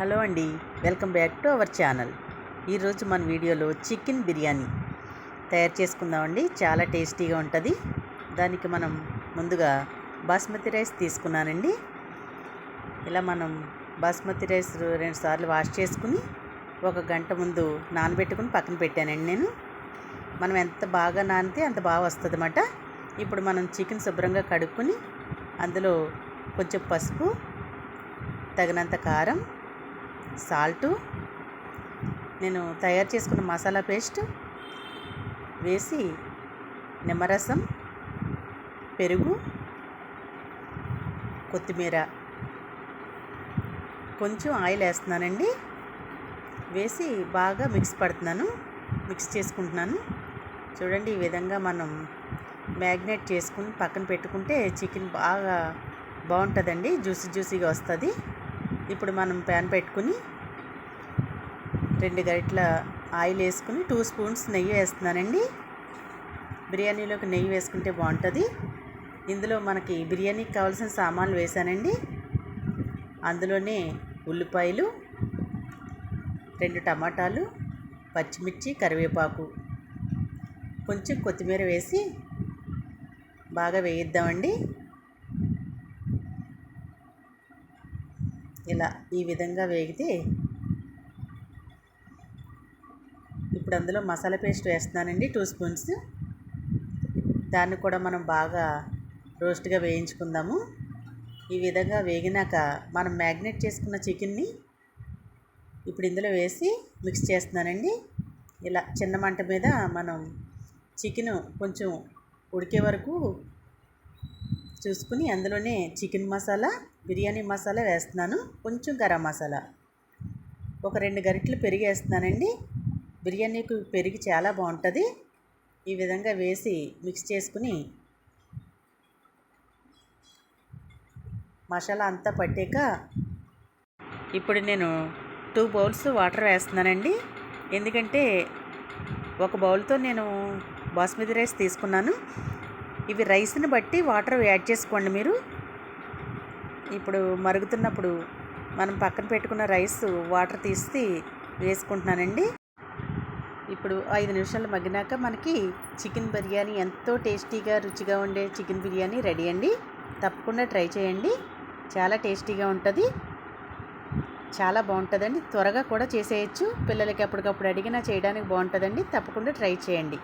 Hello అండి, welcome back to our channel. ఈరోజు మన వీడియోలో చికెన్ బిర్యానీ తయారు చేసుకుందామండి. చాలా టేస్టీగా ఉంటుంది. దానికి మనం ముందుగా బాస్మతి రైస్ తీసుకున్నానండి. ఇలా మనం బాస్మతి రైస్ 2 సార్లు వాష్ చేసుకుని 1 గంట ముందు నానబెట్టుకుని పక్కన పెట్టానండి నేను. మనం ఎంత బాగా నానితే అంత బాగా వస్తుంది అన్నమాట. ఇప్పుడు మనం చికెన్ శుభ్రంగా కడుక్కొని అందులో కొంచెం పసుపు, తగినంత కారం, సాల్టు, నేను తయారు చేసుకున్న మసాలా పేస్ట్ వేసి నిమ్మరసం, పెరుగు, కొత్తిమీర, కొంచెం ఆయిల్ వేస్తున్నానండి. వేసి బాగా మిక్స్ చేసుకుంటున్నాను. చూడండి, ఈ విధంగా మనం మ్యాగ్నేట్ చేసుకుని పక్కన పెట్టుకుంటే చికెన్ బాగా బాగుంటుందండి. జ్యూసీగా వస్తుంది. ఇప్పుడు మనం ప్యాన్ పెట్టుకుని 2 గరిటెల ఆయిల్ వేసుకుని 2 స్పూన్స్ నెయ్యి వేస్తున్నానండి. బిర్యానీలోకి నెయ్యి వేసుకుంటే బాగుంటుంది. ఇందులో మనకి బిర్యానీకి కావాల్సిన సామాన్లు వేసానండి. అందులోనే ఉల్లిపాయలు, 2 టమాటాలు, పచ్చిమిర్చి, కరివేపాకు, కొంచెం కొత్తిమీర వేసి బాగా వేయిద్దామండి. ఇలా ఈ విధంగా వేగితే ఇప్పుడు అందులో మసాలా పేస్ట్ వేస్తున్నానండి 2 స్పూన్స్. దాన్ని కూడా మనం బాగా రోస్ట్గా వేయించుకుందాము. ఈ విధంగా వేగినాక మనం మ్యాగ్నేట్ చేసుకున్న చికెన్ని ఇప్పుడు ఇందులో వేసి మిక్స్ చేస్తున్నానండి. ఇలా చిన్న మంట మీద మనం చికెన్ కొంచెం ఉడికే వరకు చూసుకుని అందులోనే చికెన్ మసాలా, బిర్యానీ మసాలా వేస్తున్నాను. కొంచెం గరం మసాలా, ఒక 2 గరిటెలు పెరుగు వేస్తున్నానండి. బిర్యానీకి పెరుగు చాలా బాగుంటుంది. ఈ విధంగా వేసి మిక్స్ చేసుకుని మసాలా అంతా పట్టాక ఇప్పుడు నేను 2 బౌల్స్ వాటర్ వేస్తున్నానండి. ఎందుకంటే 1 బౌల్తో నేను బాస్మతి రైస్ తీసుకున్నాను. ఇవి రైస్ని బట్టి వాటర్ యాడ్ చేసుకోండి మీరు. ఇప్పుడు మరుగుతున్నప్పుడు మనం పక్కన పెట్టుకున్న రైస్ వాటర్ తీసి వేసుకుంటున్నానండి. ఇప్పుడు 5 నిమిషాలు మగ్గినాక మనకి చికెన్ బిర్యానీ ఎంతో టేస్టీగా రుచిగా ఉండే చికెన్ బిర్యానీ రెడీ అండి. తప్పకుండా ట్రై చేయండి. చాలా టేస్టీగా ఉంటుంది. చాలా బాగుంటుందండి. త్వరగా కూడా చేసేయచ్చు. పిల్లలకి అప్పటికప్పుడు అడిగినా చేయడానికి బాగుంటుందండి. తప్పకుండా ట్రై చేయండి.